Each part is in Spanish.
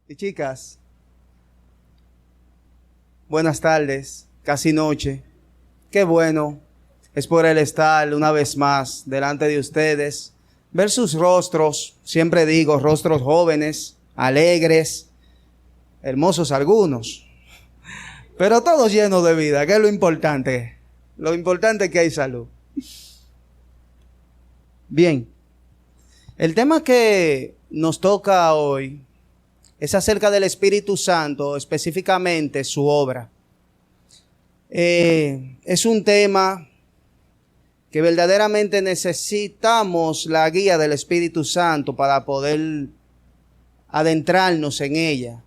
Y chicas, buenas tardes, casi noche. Qué bueno es por el estar una vez más delante de ustedes, ver sus rostros, siempre digo, rostros jóvenes, alegres, hermosos algunos, pero todos llenos de vida, que es lo importante. Lo importante es que hay salud. Bien, el tema que nos toca hoy es acerca del Espíritu Santo, específicamente su obra. Es un tema que verdaderamente necesitamos la guía del Espíritu Santo para poder adentrarnos en ella.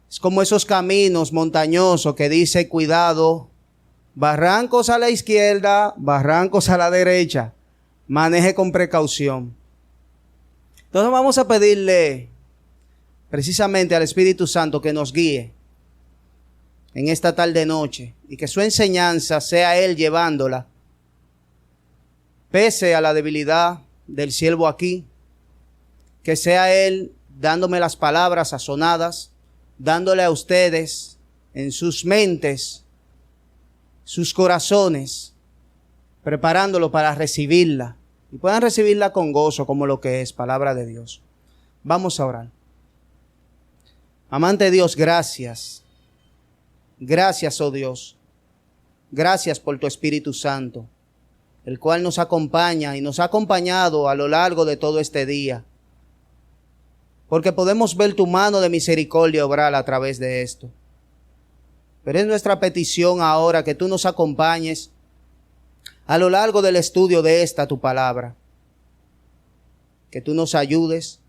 Es como esos caminos montañosos que dice, cuidado, barrancos a la izquierda, barrancos a la derecha, maneje con precaución. Entonces vamos a pedirle precisamente al Espíritu Santo que nos guíe en esta tarde noche y que su enseñanza sea Él llevándola, pese a la debilidad del siervo aquí, que sea Él dándome las palabras sazonadas, dándole a ustedes en sus mentes, sus corazones, preparándolo para recibirla y puedan recibirla con gozo como lo que es palabra de Dios. Vamos a orar. Amante Dios, gracias. Gracias, oh Dios. Gracias por tu Espíritu Santo, el cual nos acompaña y nos ha acompañado a lo largo de todo este día. Porque podemos ver tu mano de misericordia obrar a través de esto. Pero es nuestra petición ahora que tú nos acompañes a lo largo del estudio de esta tu palabra. Que tú nos ayudes,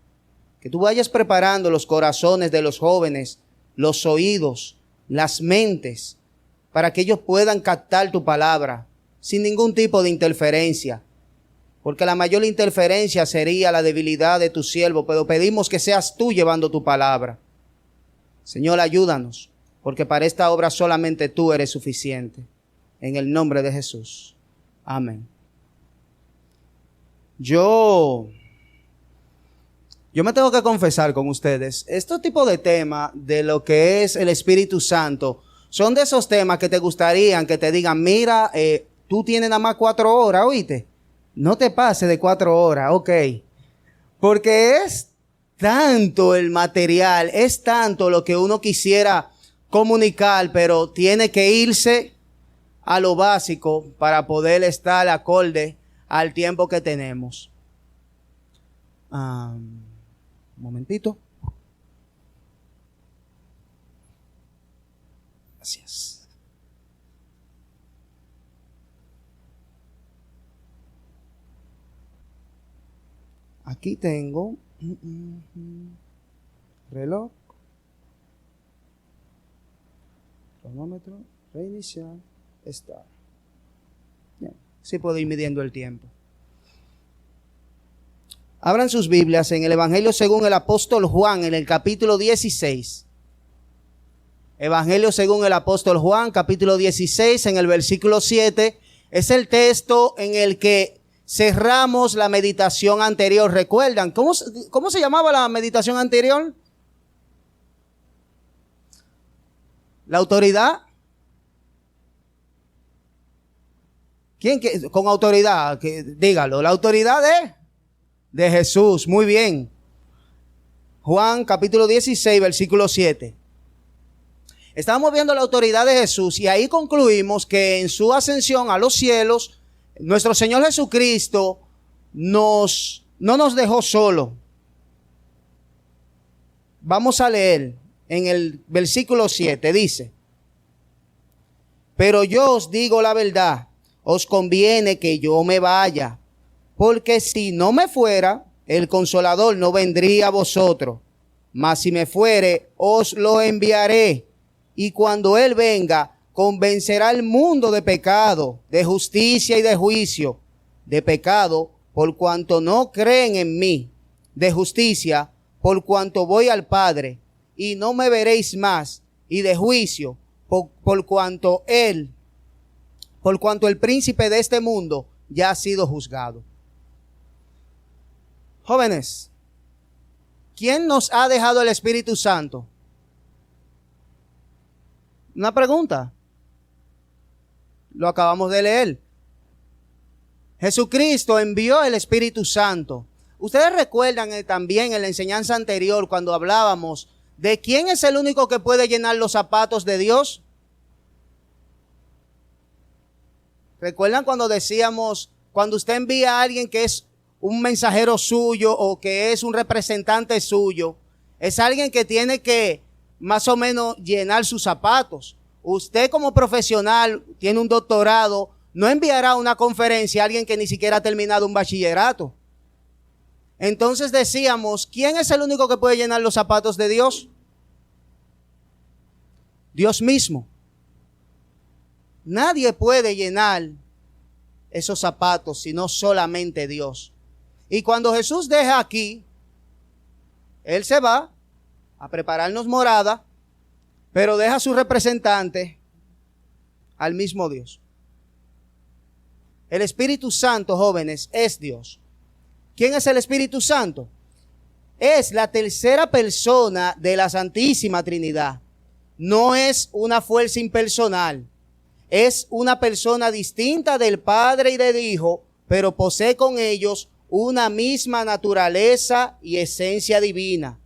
que tú vayas preparando los corazones de los jóvenes, los oídos, las mentes, para que ellos puedan captar tu palabra sin ningún tipo de interferencia. Porque la mayor interferencia sería la debilidad de tu siervo, pero pedimos que seas tú llevando tu palabra. Señor, ayúdanos, porque para esta obra solamente tú eres suficiente. En el nombre de Jesús. Amén. Yo me tengo que confesar con ustedes, este tipo de tema de lo que es el Espíritu Santo, son de esos temas que te gustarían que te digan, mira, tú tienes nada más 4 horas, ¿oíste? No te pases de 4 horas, ok. Porque es tanto el material, es tanto lo que uno quisiera comunicar, pero tiene que irse a lo básico para poder estar acorde al tiempo que tenemos. Un momentito. Gracias. Aquí tengo reloj, cronómetro, reiniciar, start. Bien, sí puedo ir midiendo el tiempo. Abran sus Biblias en el Evangelio según el apóstol Juan, en el capítulo 16. Evangelio según el apóstol Juan, capítulo 16, en el versículo 7. Es el texto en el que cerramos la meditación anterior. ¿Recuerdan? ¿Cómo se llamaba la meditación anterior? ¿La autoridad? ¿Quién con autoridad? Dígalo. ¿La autoridad de Jesús? Muy bien. Juan capítulo 16, versículo 7. Estamos viendo la autoridad de Jesús y ahí concluimos que en su ascensión a los cielos, nuestro Señor Jesucristo no nos dejó solo. Vamos a leer en el versículo 7, dice: pero yo os digo la verdad, os conviene que yo me vaya, porque si no me fuera, el Consolador no vendría a vosotros, mas si me fuere, os lo enviaré. Y cuando Él venga, convencerá al mundo de pecado, de justicia y de juicio. De pecado, por cuanto no creen en mí. De justicia, por cuanto voy al Padre, y no me veréis más. Y de juicio, por cuanto el príncipe de este mundo ya ha sido juzgado. Jóvenes, ¿quién nos ha dejado el Espíritu Santo? Una pregunta. Lo acabamos de leer. Jesucristo envió el Espíritu Santo. Ustedes recuerdan también en la enseñanza anterior cuando hablábamos de quién es el único que puede llenar los zapatos de Dios. ¿Recuerdan cuando decíamos, cuando usted envía a alguien que es un mensajero suyo o que es un representante suyo, es alguien que tiene que más o menos llenar sus zapatos? Usted como profesional, tiene un doctorado, no enviará a una conferencia a alguien que ni siquiera ha terminado un bachillerato. Entonces decíamos, ¿quién es el único que puede llenar los zapatos de Dios? Dios mismo. Nadie puede llenar esos zapatos sino solamente Dios. Y cuando Jesús deja aquí, Él se va a prepararnos morada, pero deja a su representante al mismo Dios. El Espíritu Santo, jóvenes, es Dios. ¿Quién es el Espíritu Santo? Es la tercera persona de la Santísima Trinidad. No es una fuerza impersonal. Es una persona distinta del Padre y del Hijo, pero posee con ellos una misma naturaleza y esencia divina.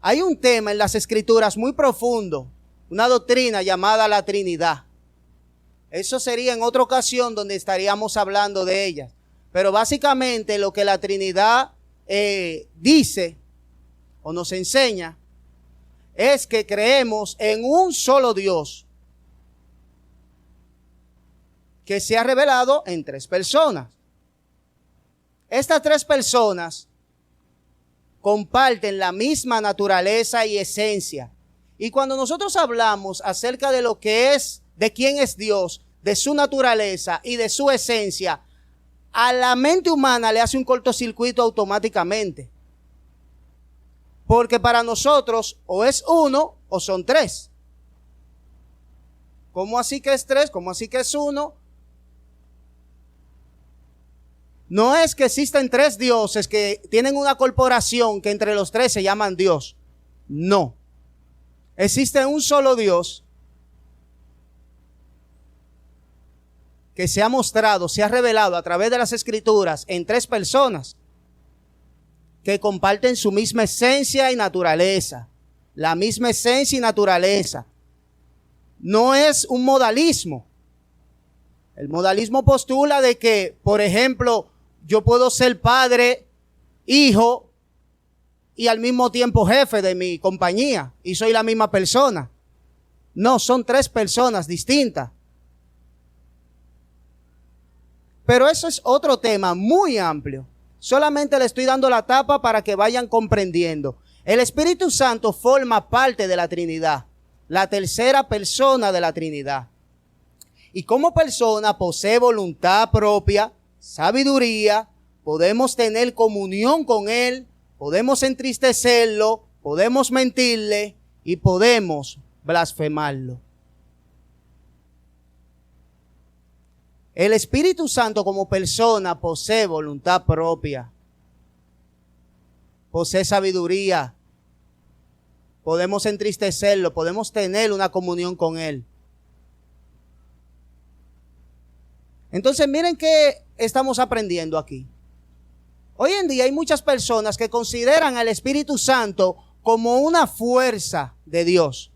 Hay un tema en las Escrituras muy profundo, una doctrina llamada la Trinidad. Eso sería en otra ocasión donde estaríamos hablando de ella. Pero básicamente lo que la Trinidad dice o nos enseña es que creemos en un solo Dios que se ha revelado en tres personas. Estas tres personas comparten la misma naturaleza y esencia. Y cuando nosotros hablamos acerca de lo que es, de quién es Dios, de su naturaleza y de su esencia, a la mente humana le hace un cortocircuito automáticamente. Porque para nosotros o es uno o son tres. ¿Cómo así que es tres? ¿Cómo así que es uno? No es que existen tres dioses que tienen una corporación que entre los tres se llaman Dios. No. Existe un solo Dios que se ha mostrado, se ha revelado a través de las Escrituras en tres personas que comparten su misma esencia y naturaleza. La misma esencia y naturaleza. No es un modalismo. El modalismo postula de que, por ejemplo, yo puedo ser padre, hijo y al mismo tiempo jefe de mi compañía y soy la misma persona. No, son tres personas distintas. Pero eso es otro tema muy amplio. Solamente le estoy dando la tapa para que vayan comprendiendo. El Espíritu Santo forma parte de la Trinidad, la tercera persona de la Trinidad. Y como persona posee voluntad propia, sabiduría, podemos tener comunión con Él, podemos entristecerlo, podemos mentirle y podemos blasfemarlo. El Espíritu Santo como persona posee voluntad propia, posee sabiduría, podemos entristecerlo, podemos tener una comunión con Él. Entonces miren qué estamos aprendiendo aquí. Hoy en día hay muchas personas que consideran al Espíritu Santo como una fuerza de Dios.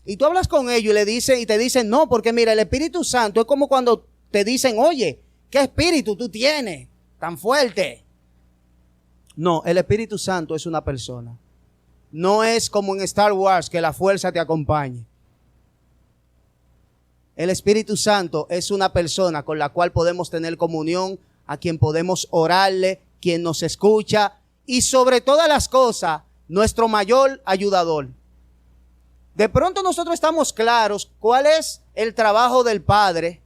Y tú hablas con ellos y te dicen, no, porque mira, el Espíritu Santo es como cuando te dicen, oye, ¿qué espíritu tú tienes tan fuerte? No, el Espíritu Santo es una persona. No es como en Star Wars que la fuerza te acompañe. El Espíritu Santo es una persona con la cual podemos tener comunión, a quien podemos orarle, quien nos escucha y sobre todas las cosas, nuestro mayor ayudador. De pronto nosotros estamos claros cuál es el trabajo del Padre.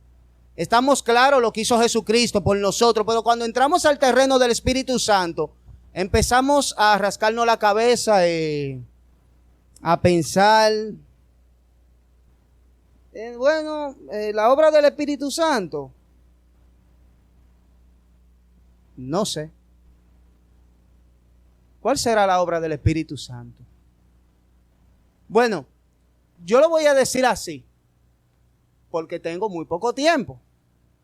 Estamos claros lo que hizo Jesucristo por nosotros, pero cuando entramos al terreno del Espíritu Santo, empezamos a rascarnos la cabeza, a pensar, la obra del Espíritu Santo, no sé. ¿Cuál será la obra del Espíritu Santo? Bueno, yo lo voy a decir así, porque tengo muy poco tiempo.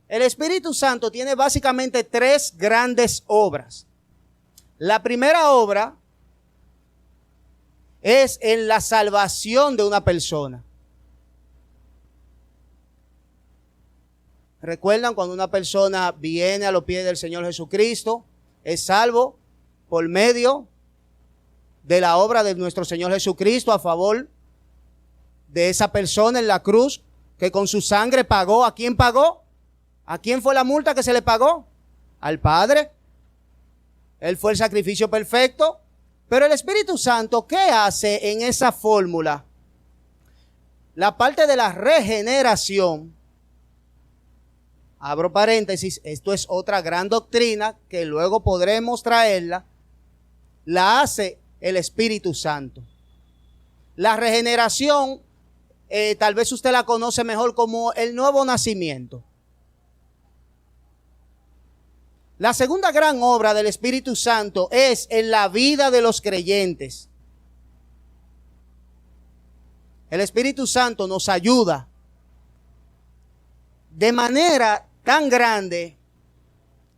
El Espíritu Santo tiene básicamente 3 grandes obras. La primera obra es en la salvación de una persona. ¿Recuerdan cuando una persona viene a los pies del Señor Jesucristo? Es salvo por medio de la obra de nuestro Señor Jesucristo a favor de esa persona en la cruz, que con su sangre pagó. ¿A quién pagó? ¿A quién fue la multa que se le pagó? Al Padre. Él fue el sacrificio perfecto. Pero el Espíritu Santo, ¿qué hace en esa fórmula? La parte de la regeneración, abro paréntesis, esto es otra gran doctrina que luego podremos traerla, la hace el Espíritu Santo. La regeneración, tal vez usted la conoce mejor como el nuevo nacimiento. La segunda gran obra del Espíritu Santo es en la vida de los creyentes. El Espíritu Santo nos ayuda de manera tan grande,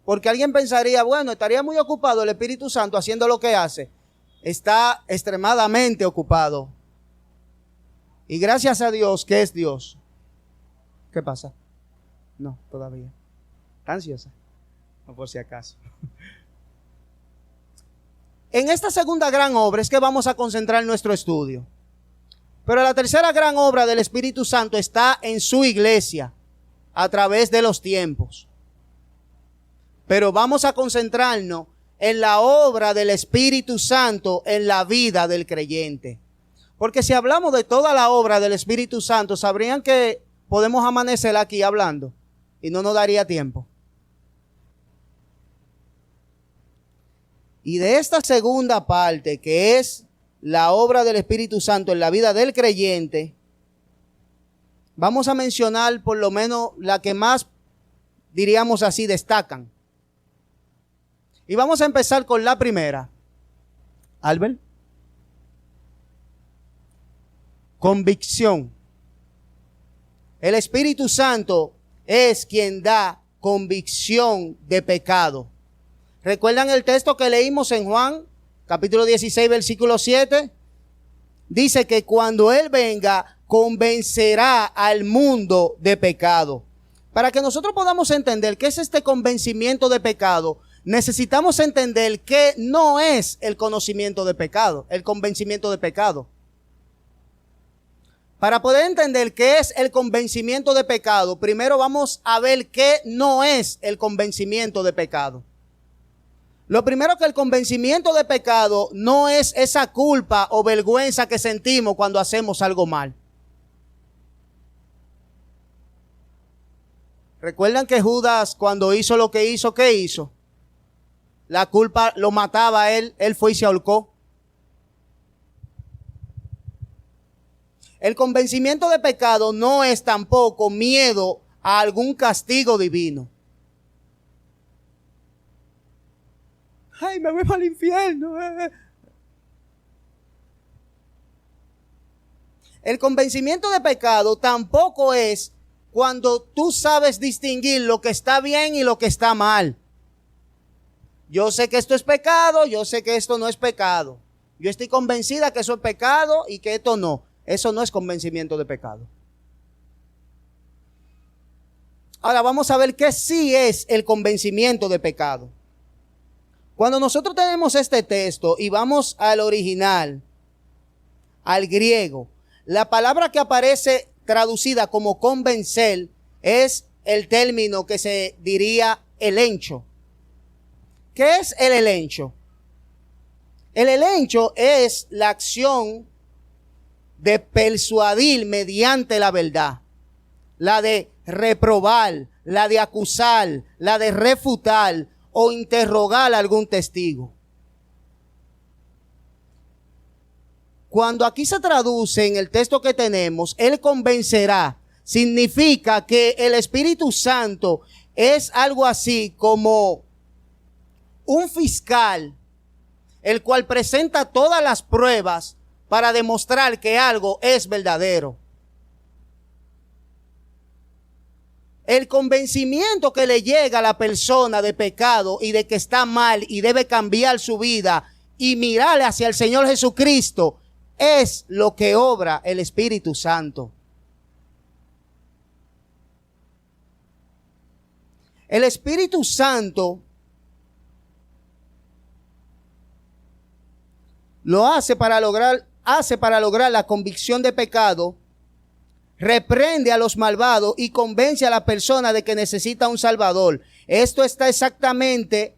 porque alguien pensaría, bueno, estaría muy ocupado el Espíritu Santo haciendo lo que hace. Está extremadamente ocupado. Y gracias a Dios, que es Dios. ¿Qué pasa? No, todavía. ¿Está ansiosa? No, por si acaso. En esta segunda gran obra es que vamos a concentrar nuestro estudio. Pero la tercera gran obra del Espíritu Santo está en su iglesia a través de los tiempos. Pero vamos a concentrarnos en la obra del Espíritu Santo en la vida del creyente. Porque si hablamos de toda la obra del Espíritu Santo, sabrían que podemos amanecer aquí hablando y no nos daría tiempo. Y de esta segunda parte, que es la obra del Espíritu Santo en la vida del creyente, vamos a mencionar por lo menos la que más, diríamos así, destacan. Y vamos a empezar con la primera. Albert. Convicción. El Espíritu Santo es quien da convicción de pecado. ¿Recuerdan el texto que leímos en Juan, capítulo 16, versículo 7? Dice que cuando Él venga, convencerá al mundo de pecado. Para que nosotros podamos entender qué es este convencimiento de pecado, necesitamos entender que no es el conocimiento de pecado, el convencimiento de pecado. Para poder entender qué es el convencimiento de pecado, primero vamos a ver qué no es el convencimiento de pecado. Lo primero, que el convencimiento de pecado no es esa culpa o vergüenza que sentimos cuando hacemos algo mal. ¿Recuerdan que Judas, cuando hizo lo que hizo, qué hizo? La culpa lo mataba a él fue y se ahorcó. El convencimiento de pecado no es tampoco miedo a algún castigo divino. Ay, me voy para el infierno. El convencimiento de pecado tampoco es cuando tú sabes distinguir lo que está bien y lo que está mal. Yo sé que esto es pecado, yo sé que esto no es pecado. Yo estoy convencida que eso es pecado y que esto no. Eso no es convencimiento de pecado. Ahora vamos a ver qué sí es el convencimiento de pecado. Cuando nosotros tenemos este texto y vamos al original, al griego, la palabra que aparece traducida como convencer es el término que se diría elencho. ¿Qué es el elencho? El elencho es la acción de persuadir mediante la verdad, la de reprobar, la de acusar, la de refutar o interrogar a algún testigo. Cuando aquí se traduce en el texto que tenemos, Él convencerá, significa que el Espíritu Santo es algo así como un fiscal el cual presenta todas las pruebas para demostrar que algo es verdadero. El convencimiento que le llega a la persona de pecado y de que está mal y debe cambiar su vida y mirar hacia el Señor Jesucristo es lo que obra el Espíritu Santo. El Espíritu Santo lo hace para lograr la convicción de pecado, reprende a los malvados y convence a la persona de que necesita un Salvador. Esto está exactamente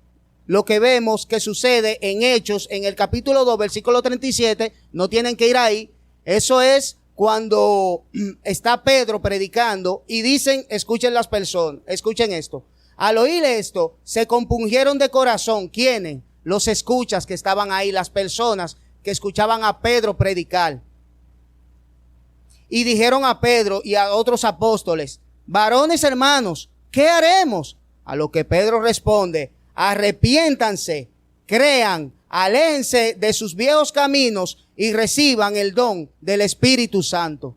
lo que vemos que sucede en Hechos, en el capítulo 2, versículo 37. No tienen que ir ahí. Eso es cuando está Pedro predicando y dicen, escuchen las personas, escuchen esto. Al oír esto, se compungieron de corazón. ¿Quiénes? Los escuchas que estaban ahí, las personas que escuchaban a Pedro predicar. Y dijeron a Pedro y a otros apóstoles, varones hermanos, ¿qué haremos? A lo que Pedro responde, arrepiéntanse, crean, aléjense de sus viejos caminos y reciban el don del Espíritu Santo.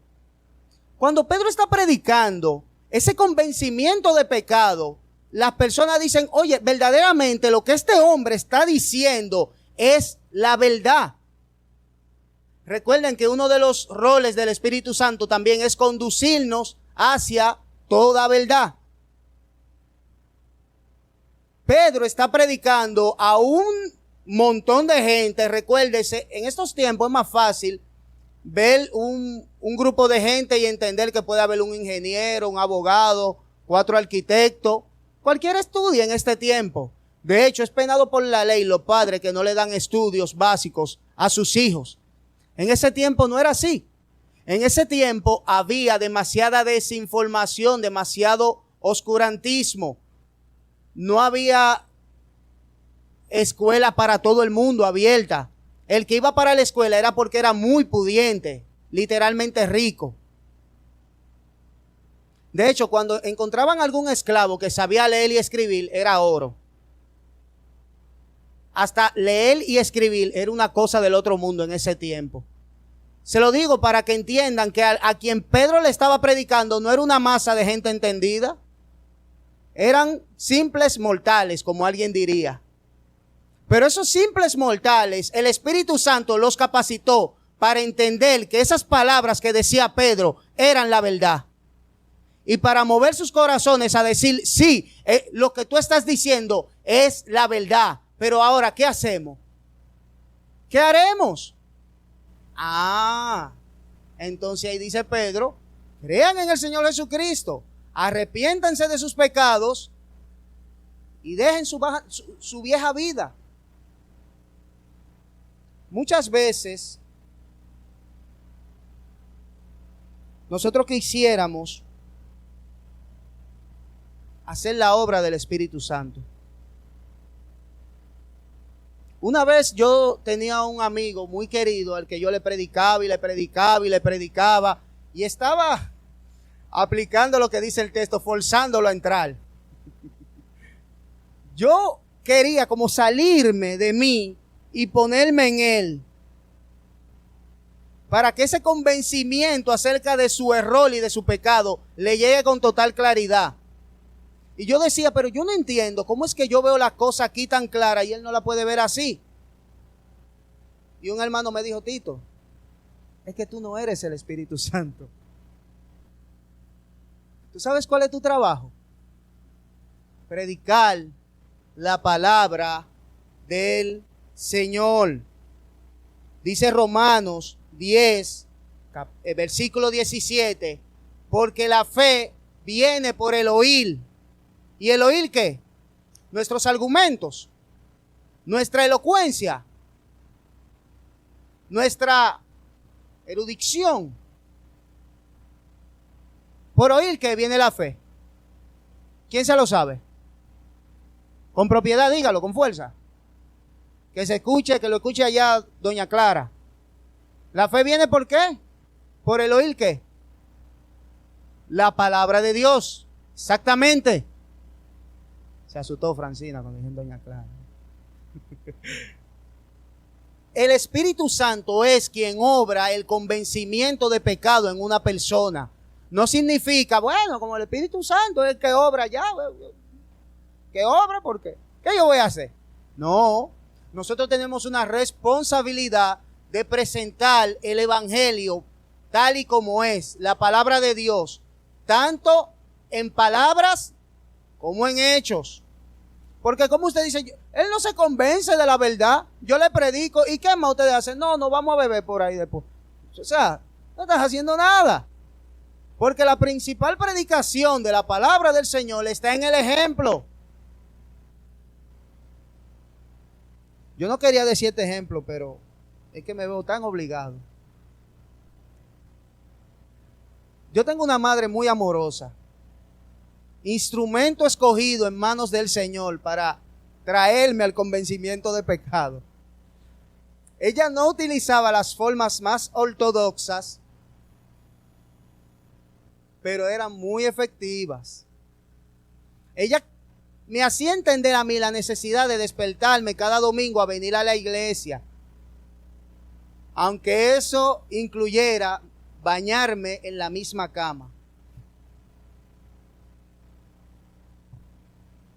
Cuando Pedro está predicando ese convencimiento de pecado, las personas dicen, oye, verdaderamente lo que este hombre está diciendo es la verdad. Recuerden que uno de los roles del Espíritu Santo también es conducirnos hacia toda verdad. Pedro está predicando a un montón de gente. Recuérdese, en estos tiempos es más fácil ver un grupo de gente y entender que puede haber un ingeniero, un abogado, 4 arquitectos. Cualquiera estudia en este tiempo. De hecho, es penado por la ley los padres que no le dan estudios básicos a sus hijos. En ese tiempo no era así. En ese tiempo había demasiada desinformación, demasiado oscurantismo. No había escuela para todo el mundo abierta. El que iba para la escuela era porque era muy pudiente, literalmente rico. De hecho, cuando encontraban algún esclavo que sabía leer y escribir, era oro. Hasta leer y escribir era una cosa del otro mundo en ese tiempo. Se lo digo para que entiendan que a quien Pedro le estaba predicando no era una masa de gente entendida. Eran simples mortales, como alguien diría. Pero esos simples mortales, el Espíritu Santo los capacitó para entender que esas palabras que decía Pedro eran la verdad. Y para mover sus corazones a decir, sí, lo que tú estás diciendo es la verdad. Pero ahora, ¿qué hacemos? ¿Qué haremos? Entonces ahí dice Pedro, crean en el Señor Jesucristo, arrepiéntanse de sus pecados y dejen su vieja vida. Muchas veces nosotros quisiéramos hacer la obra del Espíritu Santo. Una vez yo tenía un amigo muy querido al que yo le predicaba y le predicaba y le predicaba y estaba aplicando lo que dice el texto, forzándolo a entrar. Yo quería como salirme de mí y ponerme en él para que ese convencimiento acerca de su error y de su pecado le llegue con total claridad. Y yo decía, pero yo no entiendo cómo es que yo veo la cosa aquí tan clara y él no la puede ver así. Y un hermano me dijo, Tito, es que tú no eres el Espíritu Santo. ¿Tú sabes cuál es tu trabajo? Predicar la palabra del Señor. Dice Romanos 10, versículo 17, porque la fe viene por el oír. ¿Y el oír qué? Nuestros argumentos, nuestra elocuencia, nuestra erudición. ¿Por oír qué viene la fe? ¿Quién se lo sabe? Con propiedad, dígalo, con fuerza. Que se escuche, que lo escuche allá doña Clara. ¿La fe viene por qué? ¿Por el oír qué? La palabra de Dios. Exactamente. Se asustó Francina cuando dijeron doña Clara. el Espíritu Santo es quien obra el convencimiento de pecado en una persona. No significa, bueno, como el Espíritu Santo es el que obra ya, que obra, ¿por qué? ¿Qué yo voy a hacer? No, nosotros tenemos una responsabilidad de presentar el Evangelio tal y como es, la palabra de Dios, tanto en palabras como en hechos. Porque como usted dice, él no se convence de la verdad, yo le predico, ¿y qué más ustedes hacen? No, vamos a beber por ahí después. O sea, no estás haciendo nada. Porque la principal predicación de la palabra del Señor está en el ejemplo. Yo no quería decir este ejemplo, pero es que me veo tan obligado. Yo tengo una madre muy amorosa, instrumento escogido en manos del Señor para traerme al convencimiento de pecado. Ella no utilizaba las formas más ortodoxas, pero eran muy efectivas. Ella me hacía entender a mí la necesidad de despertarme cada domingo a venir a la iglesia, aunque eso incluyera bañarme en la misma cama.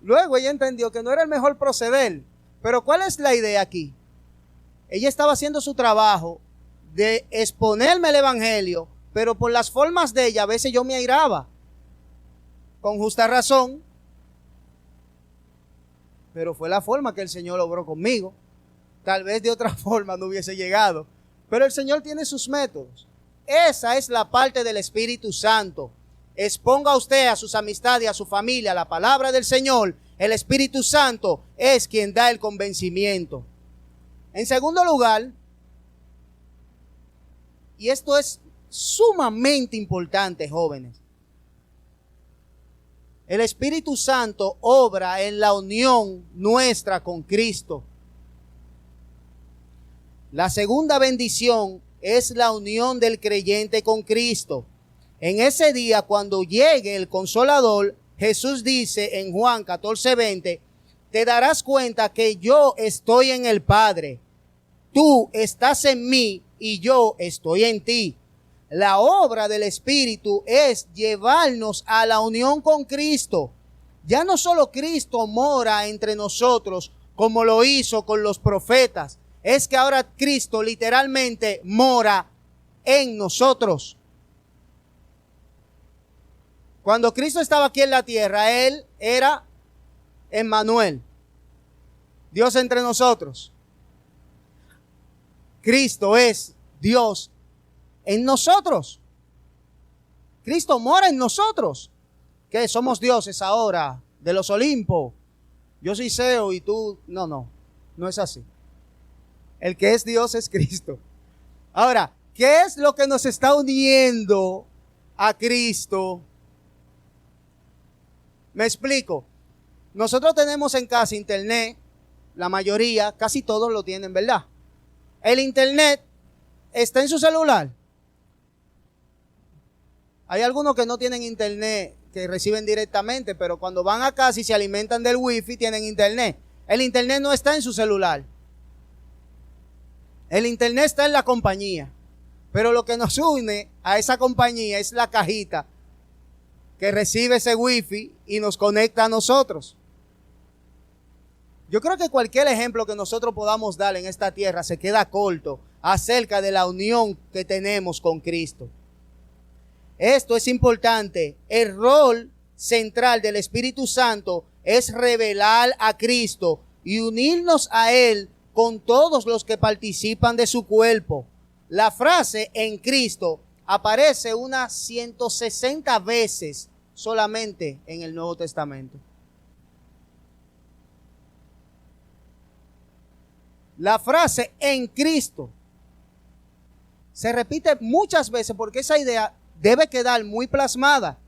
Luego ella entendió que no era el mejor proceder, pero ¿cuál es la idea aquí? Ella estaba haciendo su trabajo de exponerme el evangelio, pero por las formas de ella a veces yo me airaba, con justa razón, pero fue la forma que el Señor obró conmigo. Tal vez de otra forma no hubiese llegado, pero el Señor tiene sus métodos. Esa es la parte del Espíritu Santo. Exponga usted a sus amistades y a su familia la palabra del Señor. El Espíritu Santo es quien da el convencimiento. En segundo lugar, y esto es sumamente importante, jóvenes, el Espíritu Santo obra en la unión nuestra con Cristo. La segunda bendición es la unión del creyente con Cristo. En ese día, cuando llegue el Consolador, Jesús dice en Juan 14:20, te darás cuenta que yo estoy en el Padre, tú estás en mí y yo estoy en ti. La obra del Espíritu es llevarnos a la unión con Cristo. Ya no solo Cristo mora entre nosotros como lo hizo con los profetas, es que ahora Cristo literalmente mora en nosotros. Cuando Cristo estaba aquí en la tierra, Él era Emmanuel, Dios entre nosotros. Cristo es Dios en nosotros. Cristo mora en nosotros. ¿Qué? Somos dioses ahora de los Olimpos. Yo soy Zeo y tú... No es así. El que es Dios es Cristo. Ahora, ¿qué es lo que nos está uniendo a Cristo? Me explico. Nosotros tenemos en casa internet, la mayoría, casi todos lo tienen, ¿verdad? El internet está en su celular. Hay algunos que no tienen internet, que reciben directamente, pero cuando van a casa y se alimentan del wifi, tienen internet. El internet no está en su celular. El internet está en la compañía. Pero lo que nos une a esa compañía es la cajita que recibe ese wifi y nos conecta a nosotros. Yo creo que cualquier ejemplo que nosotros podamos dar en esta tierra se queda corto acerca de la unión que tenemos con Cristo. Esto es importante. El rol central del Espíritu Santo es revelar a Cristo y unirnos a Él con todos los que participan de su cuerpo. La frase en Cristo aparece unas 160 veces solamente en el Nuevo Testamento. La frase en Cristo se repite muchas veces porque esa idea debe quedar muy plasmada.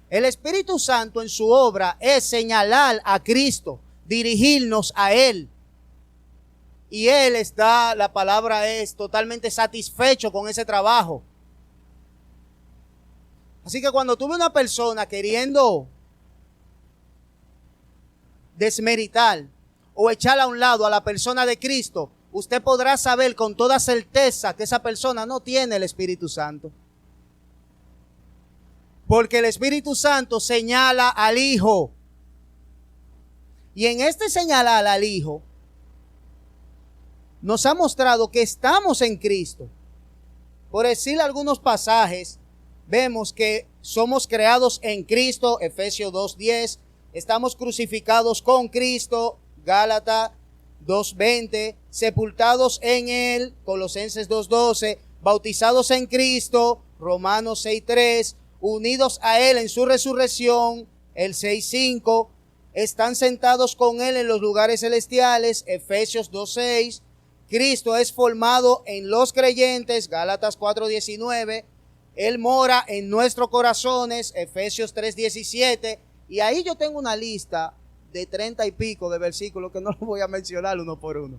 El Espíritu Santo en su obra es señalar a Cristo, dirigirnos a Él. Y Él está, la palabra es, totalmente satisfecho con ese trabajo. Así que cuando tú ves una persona queriendo desmeritar o echar a un lado a la persona de Cristo, usted podrá saber con toda certeza que esa persona no tiene el Espíritu Santo. Porque el Espíritu Santo señala al Hijo. Y en este señalar al Hijo, nos ha mostrado que estamos en Cristo. Por decir algunos pasajes, vemos que somos creados en Cristo, Efesios 2:10, estamos crucificados con Cristo, Gálatas 2:20, sepultados en Él, Colosenses 2:12, bautizados en Cristo, Romanos 6:3, unidos a Él en su resurrección, el 6:5, están sentados con Él en los lugares celestiales, Efesios 2:6, Cristo es formado en los creyentes, Gálatas 4:19, Él mora en nuestros corazones, Efesios 3:17, y ahí yo tengo una lista de 30 y pico de versículos que no los voy a mencionar uno por uno.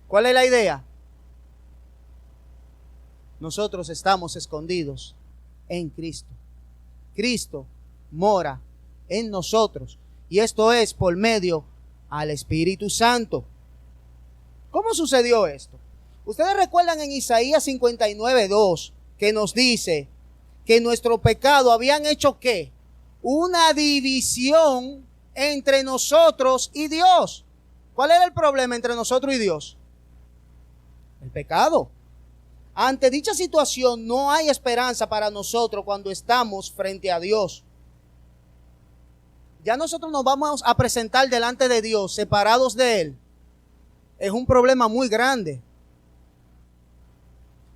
¿Cuál es la idea? Nosotros estamos escondidos en Cristo. Cristo mora en nosotros, y esto es por medio al Espíritu Santo. ¿Cómo sucedió esto? Ustedes recuerdan en Isaías 59:2 que nos dice que nuestro pecado habían hecho ¿qué? Una división entre nosotros y Dios. ¿Cuál era el problema entre nosotros y Dios? El pecado. Ante dicha situación no hay esperanza para nosotros cuando estamos frente a Dios. Ya nosotros nos vamos a presentar delante de Dios separados de Él. Es un problema muy grande.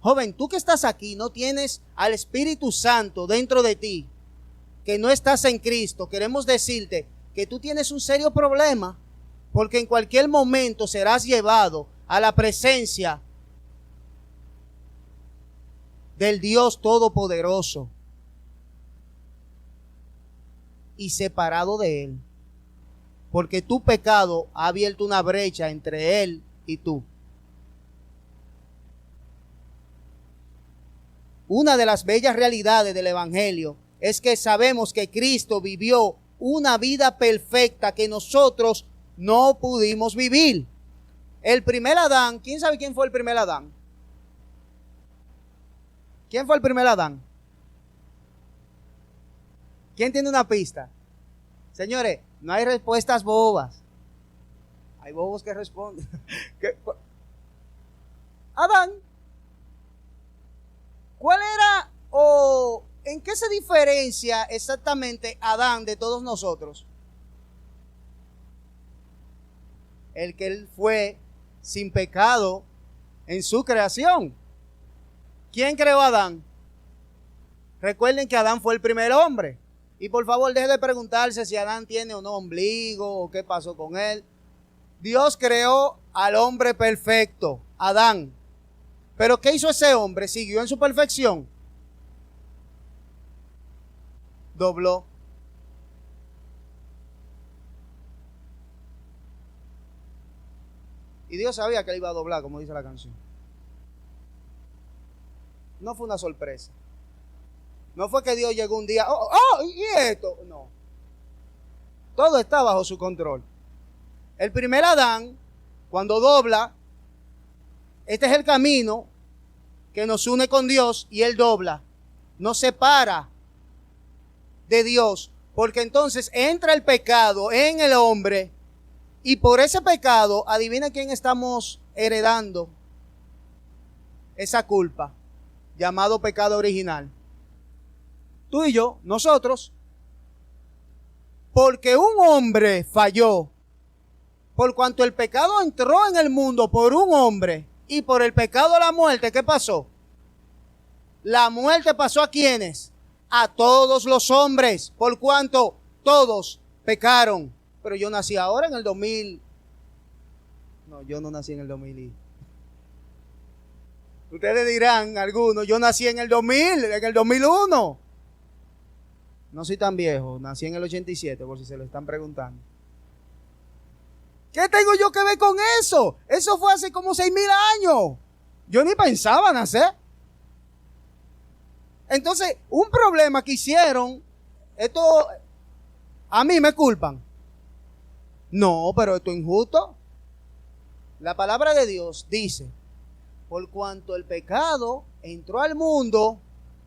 Joven, tú que estás aquí, no tienes al Espíritu Santo dentro de ti, que no estás en Cristo. Queremos decirte que tú tienes un serio problema, porque en cualquier momento serás llevado a la presencia del Dios Todopoderoso y separado de Él. Porque tu pecado ha abierto una brecha entre Él y tú. Una de las bellas realidades del Evangelio es que sabemos que Cristo vivió una vida perfecta que nosotros no pudimos vivir. El primer Adán, ¿quién sabe quién fue el primer Adán? ¿Quién fue el primer Adán? ¿Quién tiene una pista? Señores, no hay respuestas bobas. Hay bobos que responden. Adán. ¿Cuál era o en qué se diferencia exactamente Adán de todos nosotros? El que él fue sin pecado en su creación. ¿Quién creó a Adán? Recuerden que Adán fue el primer hombre. Y por favor, deje de preguntarse si Adán tiene o no ombligo o qué pasó con él. Dios creó al hombre perfecto, Adán. Pero ¿qué hizo ese hombre? ¿Siguió en su perfección? Dobló. Y Dios sabía que él iba a doblar, como dice la canción. No fue una sorpresa. No fue que Dios llegó un día, ¿y esto? No. Todo está bajo su control. El primer Adán, cuando dobla, este es el camino que nos une con Dios y Él dobla. Nos separa de Dios, porque entonces entra el pecado en el hombre y por ese pecado, adivina quién estamos heredando esa culpa, llamado pecado original. Tú y yo, nosotros, porque un hombre falló, por cuanto el pecado entró en el mundo por un hombre y por el pecado la muerte, ¿qué pasó? La muerte pasó ¿a quiénes? A todos los hombres, por cuanto todos pecaron. Pero yo nací ahora en el 2000. No, yo no nací en el 2000. Ustedes dirán, algunos, yo nací en el 2000, en el 2001. No soy tan viejo, nací en el 87, por si se lo están preguntando. ¿Qué tengo yo que ver con eso? Eso fue hace como 6,000 años. Yo ni pensaba nacer. Entonces, un problema que hicieron, esto, a mí me culpan. No, pero esto es injusto. La palabra de Dios dice, por cuanto el pecado entró al mundo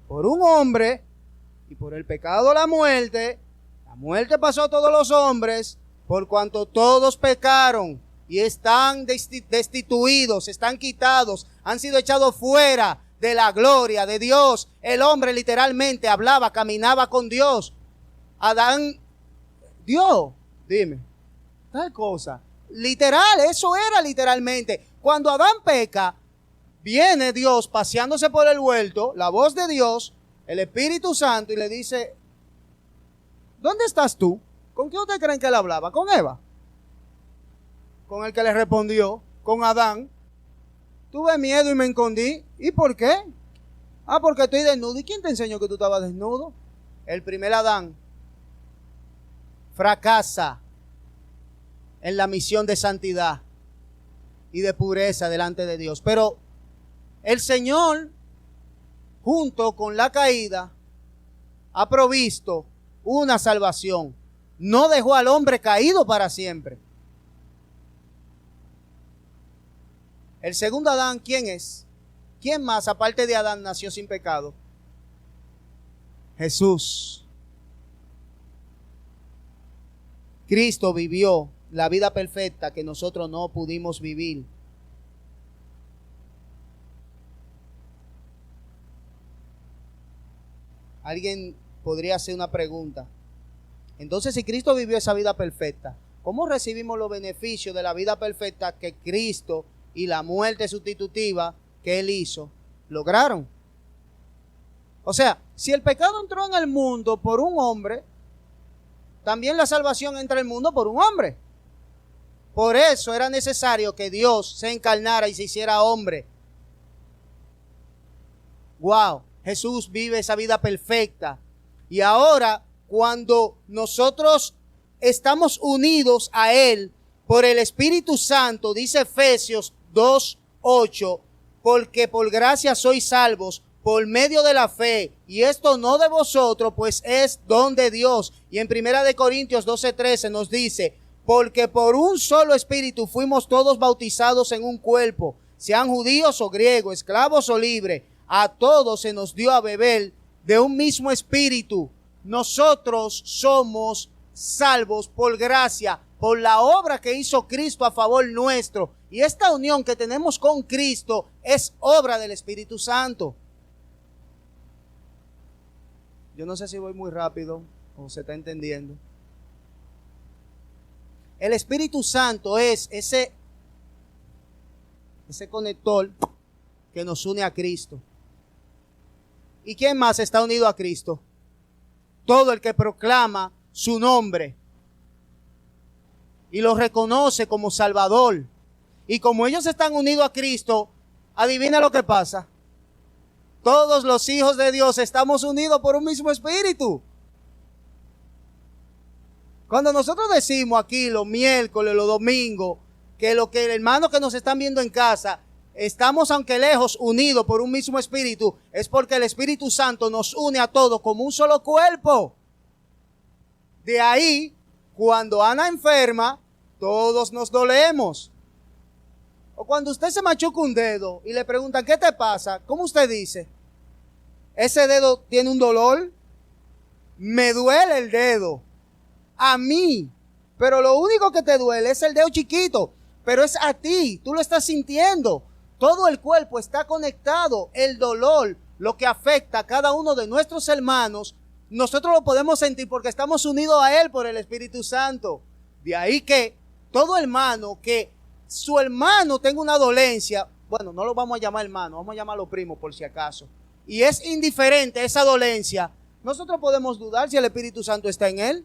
por un hombre, y por el pecado la muerte pasó a todos los hombres, por cuanto todos pecaron y están destituidos, están quitados, han sido echados fuera de la gloria de Dios. El hombre literalmente hablaba, caminaba con Dios. Adán, Dios, dime, tal cosa. Literal, eso era literalmente. Cuando Adán peca, viene Dios paseándose por el huerto, la voz de Dios, el Espíritu Santo, y le dice, ¿dónde estás tú? ¿Con quién ustedes creen que él hablaba? ¿Con Eva? Con el que le respondió, con Adán. Tuve miedo y me escondí. ¿Y por qué? Ah, porque estoy desnudo. ¿Y quién te enseñó que tú estabas desnudo? El primer Adán fracasa en la misión de santidad y de pureza delante de Dios. Pero el Señor, junto con la caída, ha provisto una salvación. No dejó al hombre caído para siempre. El segundo Adán, ¿quién es? ¿Quién más, aparte de Adán, nació sin pecado? Jesús. Cristo vivió la vida perfecta que nosotros no pudimos vivir. Alguien podría hacer una pregunta. Entonces, si Cristo vivió esa vida perfecta, ¿cómo recibimos los beneficios de la vida perfecta que Cristo y la muerte sustitutiva que Él hizo lograron? O sea, si el pecado entró en el mundo por un hombre, también la salvación entra en el mundo por un hombre. Por eso era necesario que Dios se encarnara y se hiciera hombre. Wow, Jesús vive esa vida perfecta. Y ahora, cuando nosotros estamos unidos a Él por el Espíritu Santo, dice Efesios 2:8, porque por gracia sois salvos por medio de la fe, y esto no de vosotros, pues es don de Dios. Y en 1 Corintios 12:13 nos dice, porque por un solo espíritu fuimos todos bautizados en un cuerpo, sean judíos o griegos, esclavos o libres, a todos se nos dio a beber de un mismo espíritu. Nosotros somos salvos por gracia, por la obra que hizo Cristo a favor nuestro. Y esta unión que tenemos con Cristo es obra del Espíritu Santo. Yo no sé si voy muy rápido o se está entendiendo. El Espíritu Santo es ese conector que nos une a Cristo. ¿Y quién más está unido a Cristo? Todo el que proclama su nombre y lo reconoce como Salvador. Y como ellos están unidos a Cristo, adivina lo que pasa. Todos los hijos de Dios estamos unidos por un mismo espíritu. Cuando nosotros decimos aquí los miércoles, los domingos, que los hermanos que nos están viendo en casa, estamos aunque lejos unidos por un mismo espíritu, es porque el Espíritu Santo nos une a todos como un solo cuerpo. De ahí, cuando Ana enferma, todos nos dolemos. O cuando usted se machuca un dedo y le preguntan, ¿qué te pasa? ¿Cómo usted dice? ¿Ese dedo tiene un dolor? Me duele el dedo. A mí. Pero lo único que te duele es el dedo chiquito. Pero es a ti. Tú lo estás sintiendo. Todo el cuerpo está conectado. El dolor, lo que afecta a cada uno de nuestros hermanos, nosotros lo podemos sentir porque estamos unidos a Él por el Espíritu Santo. De ahí que todo hermano que su hermano tenga una dolencia, bueno, no lo vamos a llamar hermano, vamos a llamarlo primo por si acaso, y es indiferente esa dolencia, nosotros podemos dudar si el Espíritu Santo está en él.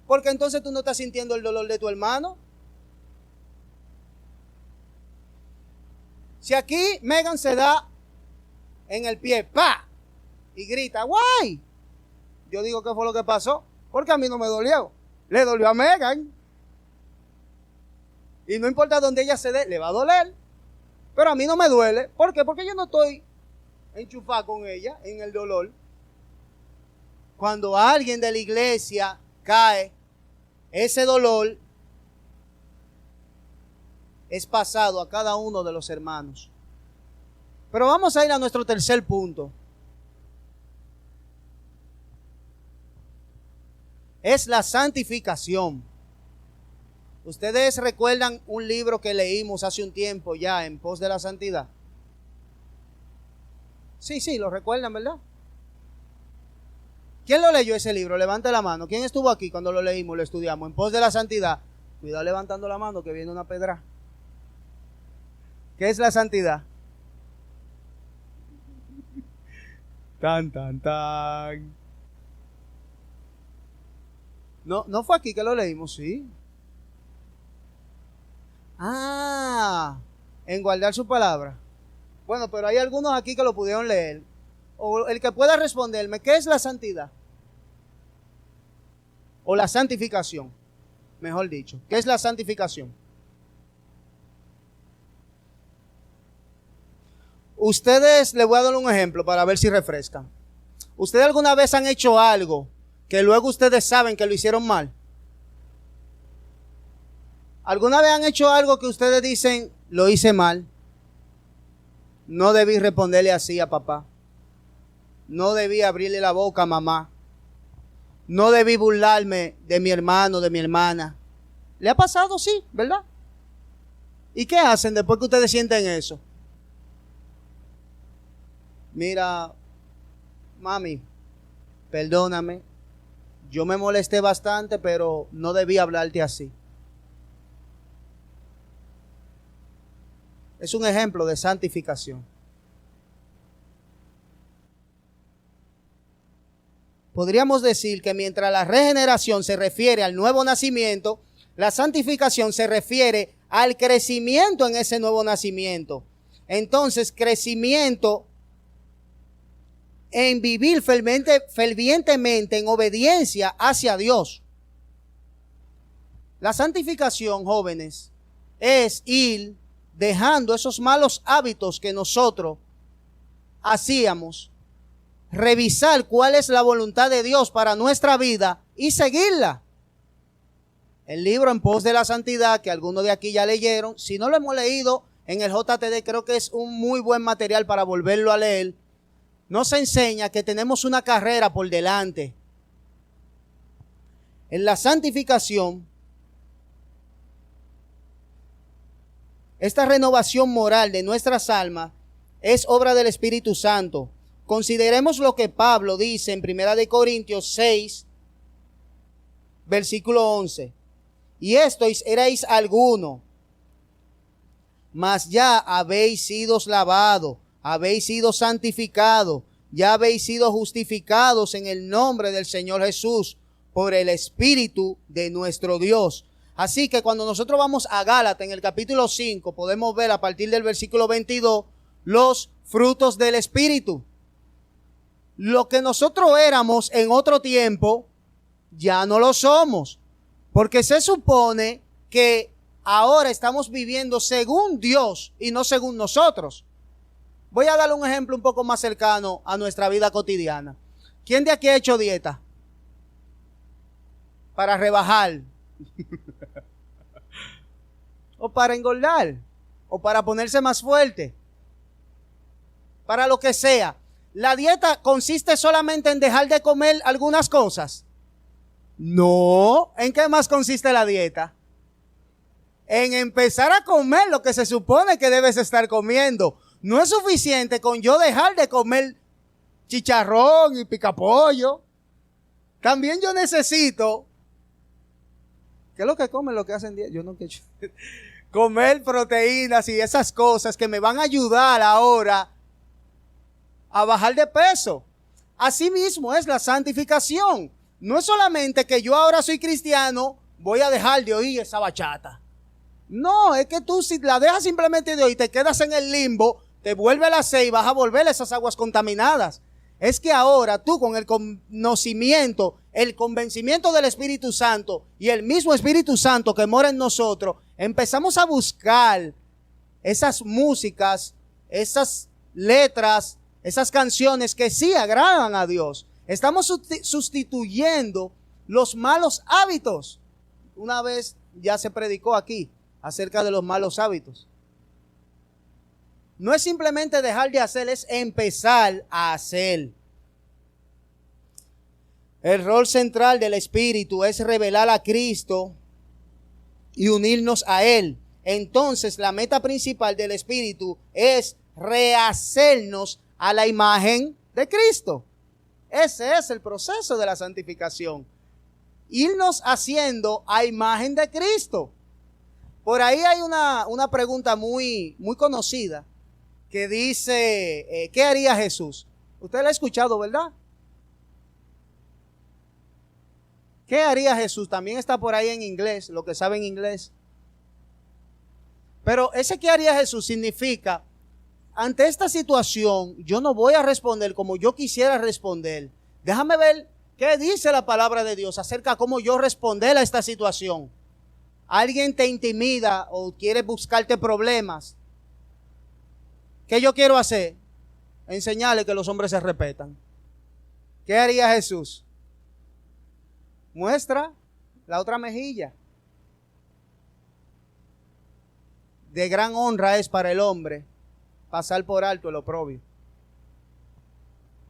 Porque entonces tú no estás sintiendo el dolor de tu hermano. Si aquí Megan se da en el pie, ¡pa! Y grita, ¡guay! Yo digo, ¿qué fue lo que pasó? Porque a mí no me dolió. Le dolió a Megan. Y no importa dónde ella se dé, le va a doler. Pero a mí no me duele. ¿Por qué? Porque yo no estoy enchufado con ella en el dolor. Cuando alguien de la iglesia cae, ese dolor es pasado a cada uno de los hermanos. Pero vamos a ir a nuestro tercer punto. Es la santificación. Ustedes recuerdan un libro que leímos hace un tiempo ya, En pos de la santidad. Sí, lo recuerdan, ¿verdad? ¿Quién lo leyó ese libro? Levante la mano. ¿Quién estuvo aquí cuando lo leímos, lo estudiamos? En pos de la santidad. Cuidado levantando la mano que viene una pedra. ¿Qué es la santidad? Tan. No fue aquí que lo leímos, sí. En guardar su palabra. Bueno, pero hay algunos aquí que lo pudieron leer. O el que pueda responderme, ¿qué es la santidad? O la santificación, mejor dicho. ¿Qué es la santificación? Ustedes, les voy a dar un ejemplo para ver si refrescan. ¿Ustedes alguna vez han hecho algo que luego ustedes saben que lo hicieron mal? ¿Alguna vez han hecho algo que ustedes dicen, lo hice mal? No debí responderle así a papá. No debí abrirle la boca a mamá. No debí burlarme de mi hermano, de mi hermana. ¿Le ha pasado? Sí, ¿verdad? ¿Y qué hacen después que ustedes sienten eso? Mira, mami, perdóname. Yo me molesté bastante, pero no debí hablarte así. Es un ejemplo de santificación. Podríamos decir que mientras la regeneración se refiere al nuevo nacimiento, la santificación se refiere al crecimiento en ese nuevo nacimiento. Entonces, crecimiento en vivir fervientemente en obediencia hacia Dios. La santificación, jóvenes, es ir dejando esos malos hábitos que nosotros hacíamos, revisar cuál es la voluntad de Dios para nuestra vida y seguirla. El libro En pos de la santidad, que algunos de aquí ya leyeron, si no lo hemos leído en el JTD, creo que es un muy buen material para volverlo a leer. Nos enseña que tenemos una carrera por delante. En la santificación, esta renovación moral de nuestras almas es obra del Espíritu Santo. Consideremos lo que Pablo dice en 1 Corintios 6, versículo 11. Y estos erais alguno, mas ya habéis sido lavados, habéis sido santificados, ya habéis sido justificados en el nombre del Señor Jesús por el Espíritu de nuestro Dios. Así que cuando nosotros vamos a Gálatas en el capítulo 5, podemos ver a partir del versículo 22 los frutos del Espíritu. Lo que nosotros éramos en otro tiempo, ya no lo somos. Porque se supone que ahora estamos viviendo según Dios y no según nosotros. Voy a darle un ejemplo un poco más cercano a nuestra vida cotidiana. ¿Quién de aquí ha hecho dieta? Para rebajar. O para engordar. O para ponerse más fuerte. Para lo que sea. ¿La dieta consiste solamente en dejar de comer algunas cosas? No. ¿En qué más consiste la dieta? En empezar a comer lo que se supone que debes estar comiendo. No es suficiente con yo dejar de comer chicharrón y picapollo. También yo necesito, ¿qué es lo que comen, lo que hacen dieta? Yo no quiero comer proteínas y esas cosas que me van a ayudar ahora a bajar de peso. Así mismo es la santificación. No es solamente que yo ahora soy cristiano, voy a dejar de oír esa bachata. No, es que tú si la dejas simplemente de oír, te quedas en el limbo, te vuelve la sed y vas a volver a esas aguas contaminadas. Es que ahora tú con el conocimiento, el convencimiento del Espíritu Santo y el mismo Espíritu Santo que mora en nosotros, empezamos a buscar esas músicas, esas letras, esas canciones que sí agradan a Dios. Estamos sustituyendo los malos hábitos. Una vez ya se predicó aquí acerca de los malos hábitos. No es simplemente dejar de hacer, es empezar a hacer. El rol central del Espíritu es revelar a Cristo y unirnos a Él. Entonces, la meta principal del Espíritu es rehacernos a la imagen de Cristo. Ese es el proceso de la santificación. Irnos haciendo a imagen de Cristo. Por ahí hay una pregunta muy conocida que dice, ¿qué haría Jesús? Usted la ha escuchado, ¿verdad? ¿Qué haría Jesús? También está por ahí en inglés, lo que saben inglés. Pero ese ¿qué haría Jesús? Significa, ante esta situación, yo no voy a responder como yo quisiera responder. Déjame ver qué dice la palabra de Dios acerca de cómo yo responder a esta situación. Alguien te intimida o quiere buscarte problemas. ¿Qué yo quiero hacer? Enseñarle que los hombres se respetan. ¿Qué haría Jesús? Muestra la otra mejilla. De gran honra es para el hombre pasar por alto el oprobio.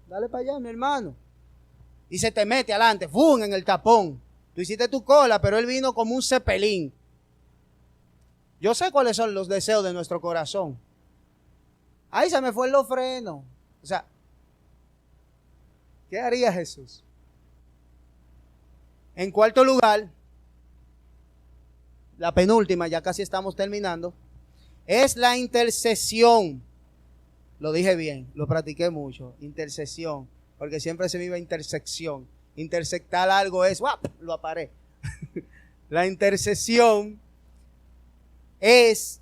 Dale para allá, mi hermano. Y se te mete adelante, ¡fum!, en el tapón. Tú hiciste tu cola, pero él vino como un cepelín. Yo sé cuáles son los deseos de nuestro corazón. Ahí se me fue los frenos. O sea, ¿qué haría Jesús? En cuarto lugar, la penúltima, ya casi estamos terminando, es la intercesión. Lo dije bien, lo practiqué mucho. Intercesión, porque siempre se vive intersección. Intersectar algo es, ¡guap!, lo aparé. La intercesión es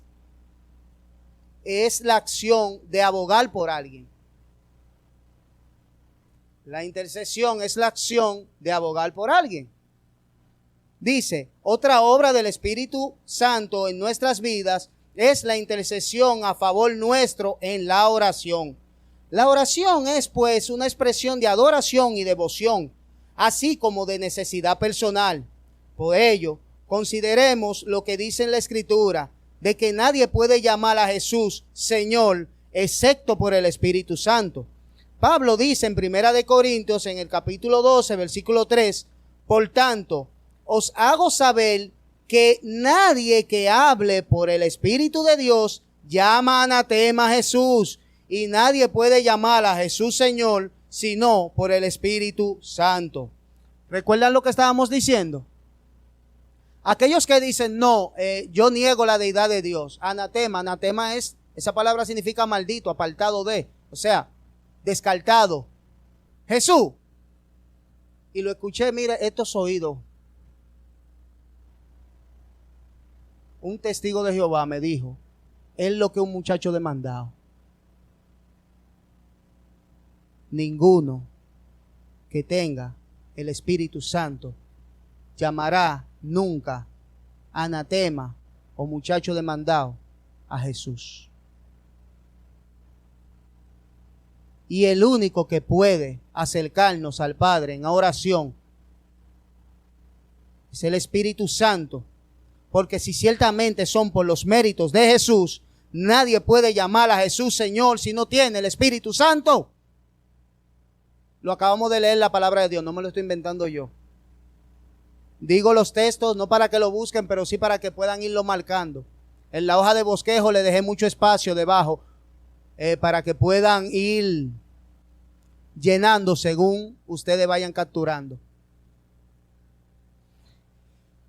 la acción de abogar por alguien. La intercesión es la acción de abogar por alguien. Dice, otra obra del Espíritu Santo en nuestras vidas es la intercesión a favor nuestro en la oración. La oración es pues una expresión de adoración y devoción, así como de necesidad personal. Por ello, consideremos lo que dice en la Escritura, de que nadie puede llamar a Jesús Señor, excepto por el Espíritu Santo. Pablo dice en 1 Corintios, en el capítulo 12, versículo 3, por tanto, os hago saber que nadie que hable por el Espíritu de Dios llama anatema a Jesús, y nadie puede llamar a Jesús Señor, sino por el Espíritu Santo. ¿Recuerdan lo que estábamos diciendo? Aquellos que dicen, no, yo niego la deidad de Dios. Anatema es, esa palabra significa maldito, apartado de, o sea, descartado. Jesús. Y lo escuché, mira, estos oídos. Un testigo de Jehová me dijo, es lo que un muchacho demandado. Ninguno que tenga el Espíritu Santo llamará nunca anatema o muchacho demandado a Jesús. Y el único que puede acercarnos al Padre en oración es el Espíritu Santo. Porque si ciertamente son por los méritos de Jesús, nadie puede llamar a Jesús Señor si no tiene el Espíritu Santo. Lo acabamos de leer la palabra de Dios, no me lo estoy inventando yo. Digo los textos no para que lo busquen, pero sí para que puedan irlo marcando. En la hoja de bosquejo le dejé mucho espacio debajo para que puedan ir llenando según ustedes vayan capturando.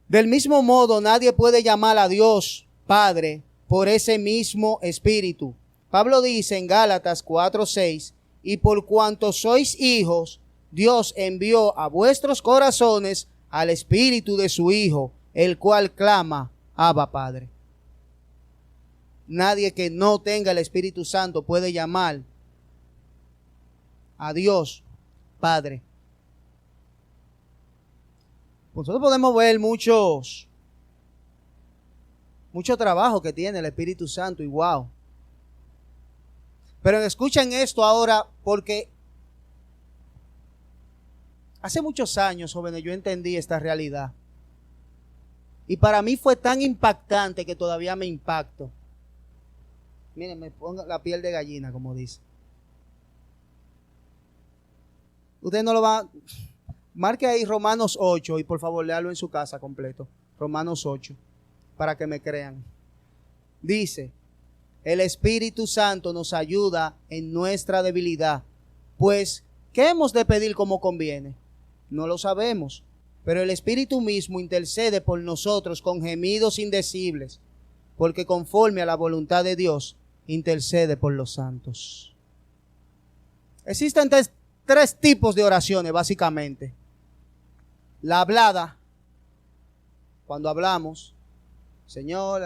Del mismo modo, nadie puede llamar a Dios Padre por ese mismo Espíritu. Pablo dice en Gálatas 4:6, y por cuanto sois hijos, Dios envió a vuestros corazones al Espíritu de su Hijo, el cual clama, Abba Padre. Nadie que no tenga el Espíritu Santo puede llamar a Dios Padre. Nosotros podemos ver mucho trabajo que tiene el Espíritu Santo y wow. Pero escuchen esto ahora, porque hace muchos años, jóvenes, yo entendí esta realidad. Y para mí fue tan impactante que todavía me impacto. Miren, me pongo la piel de gallina, como dice. Usted no lo va... Marque ahí Romanos 8 y por favor léalo en su casa completo. Romanos 8, para que me crean. Dice, el Espíritu Santo nos ayuda en nuestra debilidad. Pues, ¿qué hemos de pedir como conviene? No lo sabemos, pero el Espíritu mismo intercede por nosotros con gemidos indecibles, porque conforme a la voluntad de Dios, intercede por los santos. Existen tres tipos de oraciones, básicamente. La hablada, cuando hablamos, Señor,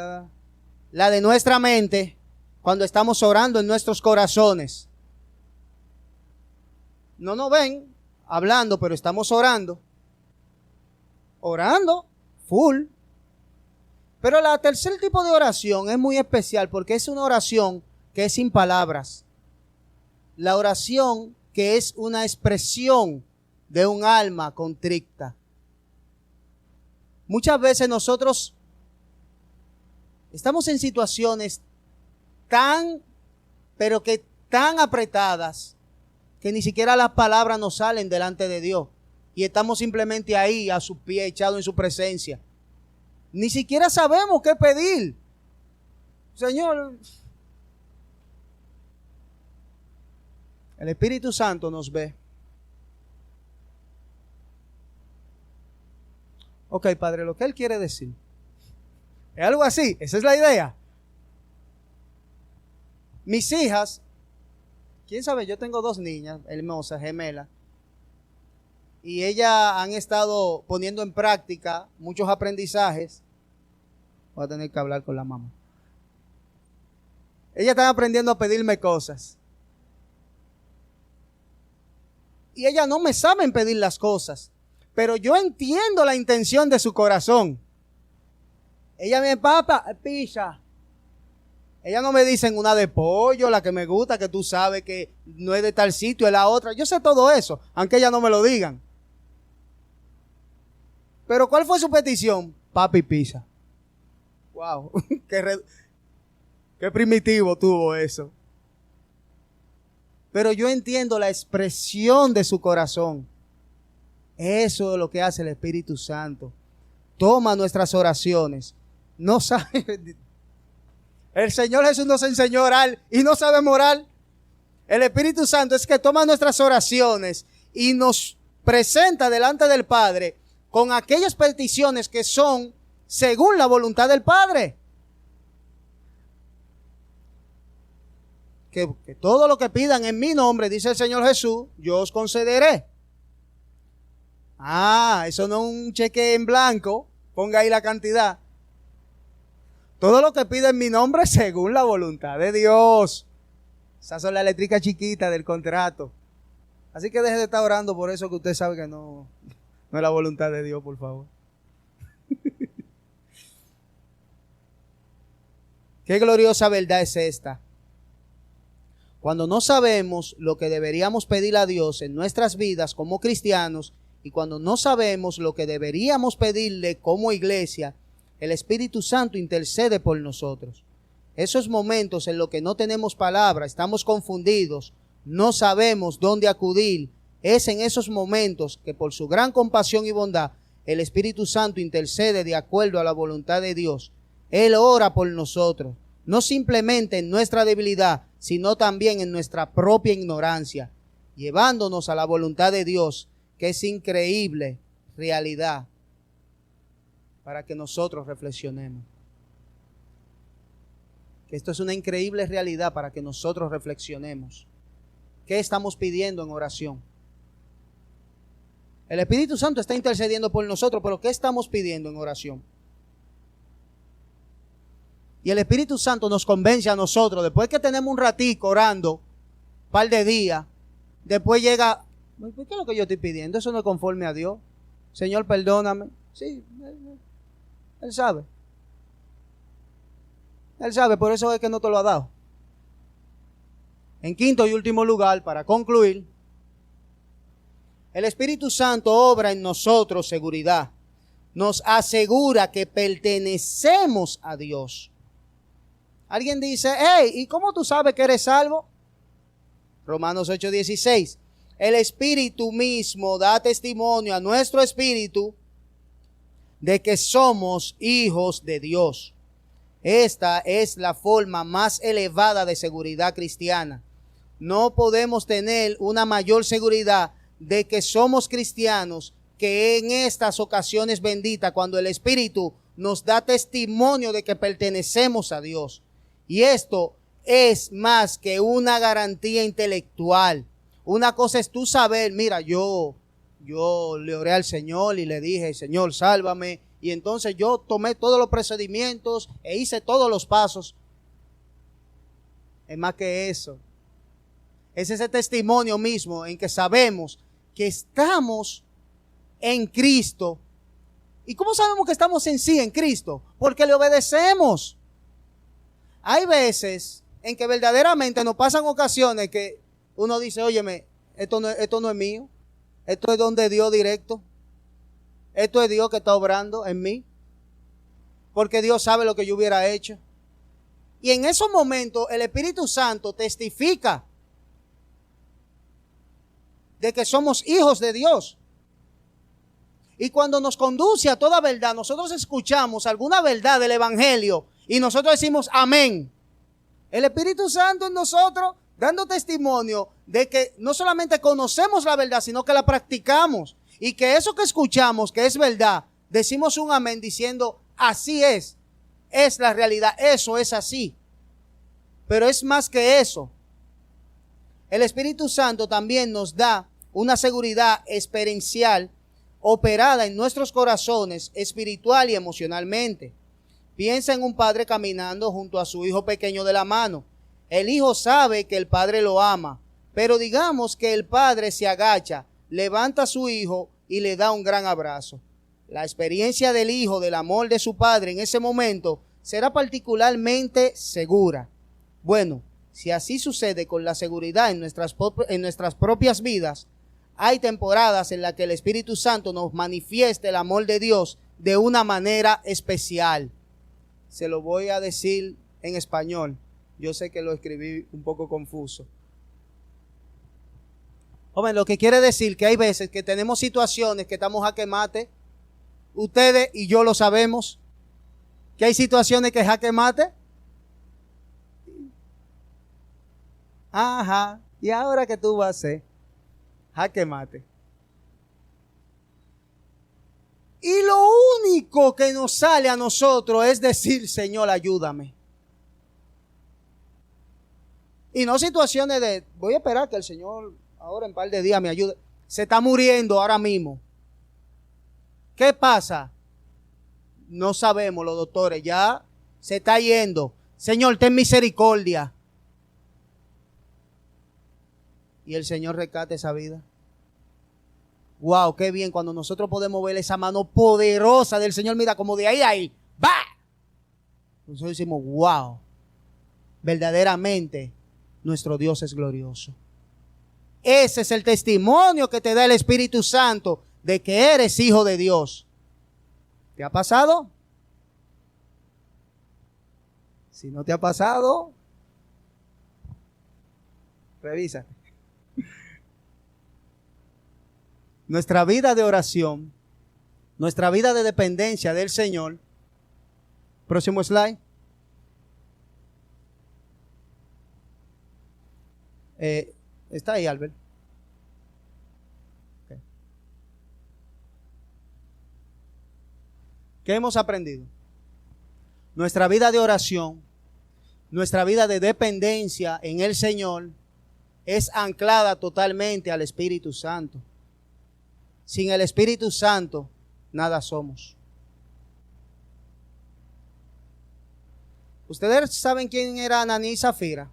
la de nuestra mente, cuando estamos orando en nuestros corazones. No nos ven hablando, pero estamos orando. Orando, full. Pero la tercer tipo de oración es muy especial porque es una oración que es sin palabras. La oración que es una expresión de un alma contrita. Muchas veces nosotros estamos en situaciones pero que tan apretadas, que ni siquiera las palabras nos salen delante de Dios. Y estamos simplemente ahí, a sus pies, echados en su presencia. Ni siquiera sabemos qué pedir. Señor, el Espíritu Santo nos ve. Ok, Padre, lo que Él quiere decir es algo así, esa es la idea. Mis hijas, quién sabe, yo tengo 2 niñas hermosas, gemelas, y ellas han estado poniendo en práctica muchos aprendizajes. Voy a tener que hablar con la mamá. Ellas están aprendiendo a pedirme cosas. Y ellas no me saben pedir las cosas, pero yo entiendo la intención de su corazón. Ella me papá, pizza. Ellas no me dicen una de pollo, la que me gusta, que tú sabes que no es de tal sitio, es la otra. Yo sé todo eso, aunque ellas no me lo digan. Pero ¿cuál fue su petición? Papi, pizza. Wow, qué primitivo tuvo eso. Pero yo entiendo la expresión de su corazón. Eso es lo que hace el Espíritu Santo. Toma nuestras oraciones. No sabe. El Señor Jesús nos enseñó a orar y no sabemos orar. El Espíritu Santo es que toma nuestras oraciones y nos presenta delante del Padre con aquellas peticiones que son según la voluntad del Padre. Que todo lo que pidan en mi nombre, dice el Señor Jesús, yo os concederé. Eso no es un cheque en blanco, ponga ahí la cantidad. Todo lo que pida en mi nombre según la voluntad de Dios. Esas son las letricas chiquitas del contrato. Así que deje de estar orando por eso que usted sabe que no es la voluntad de Dios, por favor. Qué gloriosa verdad es esta. Cuando no sabemos lo que deberíamos pedir a Dios en nuestras vidas como cristianos y cuando no sabemos lo que deberíamos pedirle como iglesia, el Espíritu Santo intercede por nosotros. Esos momentos en los que no tenemos palabra, estamos confundidos, no sabemos dónde acudir, es en esos momentos que por su gran compasión y bondad, el Espíritu Santo intercede de acuerdo a la voluntad de Dios. Él ora por nosotros, no simplemente en nuestra debilidad, sino también en nuestra propia ignorancia, llevándonos a la voluntad de Dios, que es increíble realidad, para que nosotros reflexionemos. Esto es una increíble realidad para que nosotros reflexionemos. ¿Qué estamos pidiendo en oración? El Espíritu Santo está intercediendo por nosotros, pero ¿qué estamos pidiendo en oración? Y el Espíritu Santo nos convence a nosotros, después que tenemos un ratico orando, un par de días, después llega, ¿qué es lo que yo estoy pidiendo? Eso no es conforme a Dios. Señor, perdóname. Sí, Él sabe. Él sabe, por eso es que no te lo ha dado. En quinto y último lugar, para concluir, el Espíritu Santo obra en nosotros seguridad. nos asegura que pertenecemos a Dios. Alguien dice, hey, ¿y cómo tú sabes que eres salvo? Romanos 8:16. El Espíritu mismo da testimonio a nuestro espíritu de que somos hijos de Dios. Esta es la forma más elevada de seguridad cristiana. No podemos tener una mayor seguridad de que somos cristianos que en estas ocasiones benditas, cuando el Espíritu nos da testimonio de que pertenecemos a Dios. Y esto es más que una garantía intelectual. Una cosa es tú saber, mira, yo le oré al Señor y le dije, Señor, sálvame. Y entonces yo tomé todos los procedimientos e hice todos los pasos. Es más que eso. Es ese testimonio mismo en que sabemos que estamos en Cristo. ¿Y cómo sabemos que estamos en sí en Cristo? Porque le obedecemos. Hay veces en que verdaderamente nos pasan ocasiones que uno dice, óyeme, esto no es mío. Esto es don de Dios directo. Esto es Dios que está obrando en mí. Porque Dios sabe lo que yo hubiera hecho. Y en esos momentos el Espíritu Santo testifica de que somos hijos de Dios. Y cuando nos conduce a toda verdad, nosotros escuchamos alguna verdad del Evangelio y nosotros decimos amén. El Espíritu Santo en nosotros dando testimonio de que no solamente conocemos la verdad, sino que la practicamos. Y que eso que escuchamos, que es verdad, decimos un amén diciendo así es la realidad, eso es así. Pero es más que eso. El Espíritu Santo también nos da una seguridad experiencial operada en nuestros corazones espiritual y emocionalmente. Piensa en un padre caminando junto a su hijo pequeño de la mano. El hijo sabe que el padre lo ama, pero digamos que el padre se agacha, levanta a su hijo y le da un gran abrazo. La experiencia del hijo del amor de su padre en ese momento será particularmente segura. Bueno, si así sucede con la seguridad en nuestras propias vidas, hay temporadas en las que el Espíritu Santo nos manifiesta el amor de Dios de una manera especial. Se lo voy a decir en español. Yo sé que lo escribí un poco confuso. Joven, lo que quiere decir que hay veces que tenemos situaciones que estamos jaque mate. Ustedes y yo lo sabemos. Que hay situaciones que jaque mate. Ajá. ¿Y ahora qué tú vas a hacer? Jaque mate. Y lo único que nos sale a nosotros es decir, Señor, ayúdame. Y no situaciones de, voy a esperar que el Señor ahora en un par de días me ayude. Se está muriendo ahora mismo. ¿Qué pasa? No sabemos los doctores, ya se está yendo. Señor, ten misericordia. Y el Señor rescate esa vida. Wow, qué bien cuando nosotros podemos ver esa mano poderosa del Señor. Mira, como de ahí a ahí. ¡Va! Nosotros decimos, wow. Verdaderamente, nuestro Dios es glorioso. Ese es el testimonio que te da el Espíritu Santo de que eres hijo de Dios. ¿Te ha pasado? Si no te ha pasado, revisa. Nuestra vida de oración, nuestra vida de dependencia del Señor. Próximo slide. Está ahí, Albert. Okay. ¿Qué hemos aprendido? Nuestra vida de oración, nuestra vida de dependencia en el Señor es anclada totalmente al Espíritu Santo. Sin el Espíritu Santo, nada somos. ¿Ustedes saben quién era Ananí y Zafira?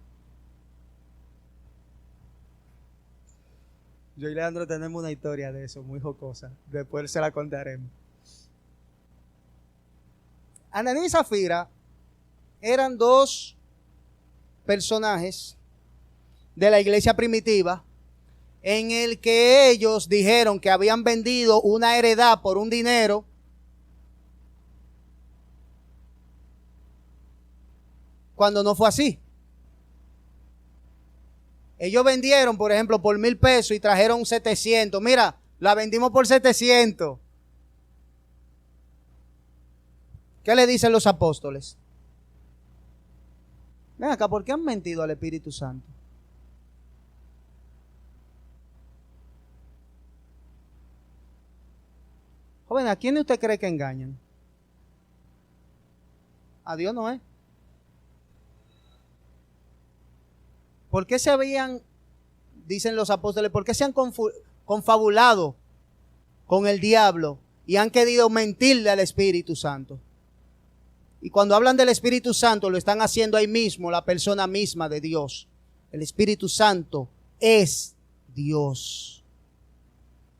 Yo y Leandro tenemos una historia de eso, muy jocosa. Después se la contaremos. Ananí y Zafira eran dos personajes de la iglesia primitiva en el que ellos dijeron que habían vendido una heredad por un dinero cuando no fue así. Ellos vendieron, por ejemplo, por 1,000 pesos y trajeron 700. Mira, la vendimos por 700. ¿Qué le dicen los apóstoles? Ven acá, ¿por qué han mentido al Espíritu Santo? Joven, ¿a quién usted cree que engañan? A Dios no es. ¿Por qué se habían, dicen los apóstoles, por qué se han confabulado con el diablo y han querido mentirle al Espíritu Santo? Y cuando hablan del Espíritu Santo, lo están haciendo ahí mismo, la persona misma de Dios. El Espíritu Santo es Dios.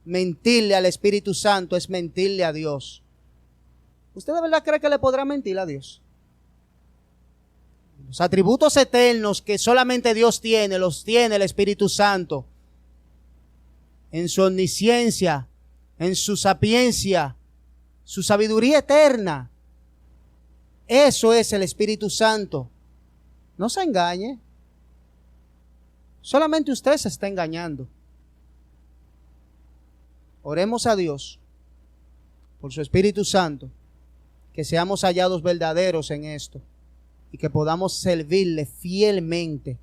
Mentirle al Espíritu Santo es mentirle a Dios. ¿Usted de verdad cree que le podrá mentir a Dios? Los atributos eternos que solamente Dios tiene, los tiene el Espíritu Santo. En su omnisciencia, en su sapiencia, su sabiduría eterna. Eso es el Espíritu Santo. No se engañe. Solamente usted se está engañando. Oremos a Dios por su Espíritu Santo, que seamos hallados verdaderos en esto y que podamos servirle fielmente.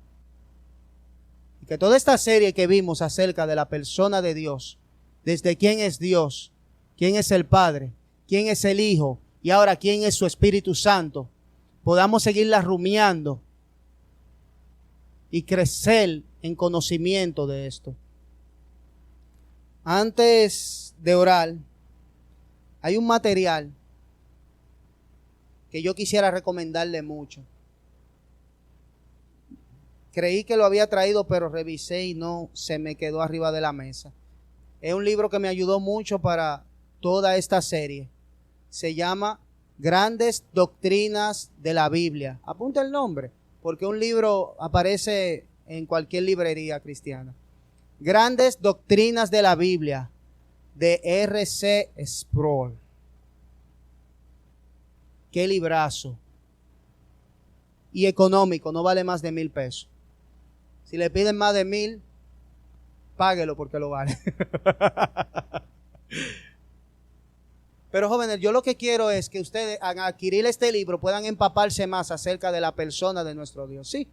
Y que toda esta serie que vimos acerca de la persona de Dios, desde quién es Dios, quién es el Padre, quién es el Hijo y ahora quién es su Espíritu Santo, podamos seguirla rumiando y crecer en conocimiento de esto. Antes de orar, hay un material que yo quisiera recomendarle mucho. Creí que lo había traído, pero revisé y no, se me quedó arriba de la mesa. Es un libro que me ayudó mucho para toda esta serie. Se llama Grandes Doctrinas de la Biblia. Apunta el nombre, porque un libro aparece en cualquier librería cristiana. Grandes Doctrinas de la Biblia, de R.C. Sproul. Qué librazo. Y económico, no vale más de 1,000 pesos. Si le piden más de 1,000, páguelo porque lo vale. Pero jóvenes, yo lo que quiero es que ustedes al adquirir este libro puedan empaparse más acerca de la persona de nuestro Dios. Sí.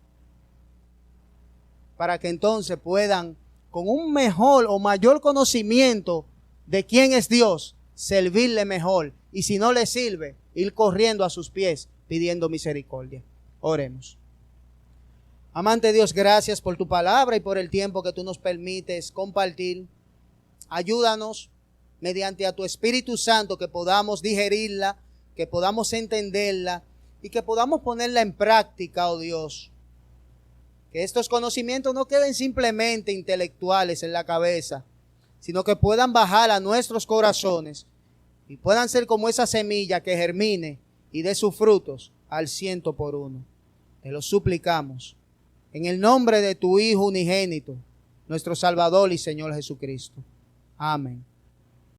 Para que entonces puedan, con un mejor o mayor conocimiento de quién es Dios, servirle mejor. Y si no le sirve, ir corriendo a sus pies pidiendo misericordia. Oremos. Amante Dios, gracias por tu palabra y por el tiempo que tú nos permites compartir. Ayúdanos mediante a tu Espíritu Santo que podamos digerirla, que podamos entenderla y que podamos ponerla en práctica, oh Dios. Que estos conocimientos no queden simplemente intelectuales en la cabeza, sino que puedan bajar a nuestros corazones y puedan ser como esa semilla que germine y dé sus frutos al 100%. Te lo suplicamos en el nombre de tu Hijo unigénito, nuestro Salvador y Señor Jesucristo. Amén.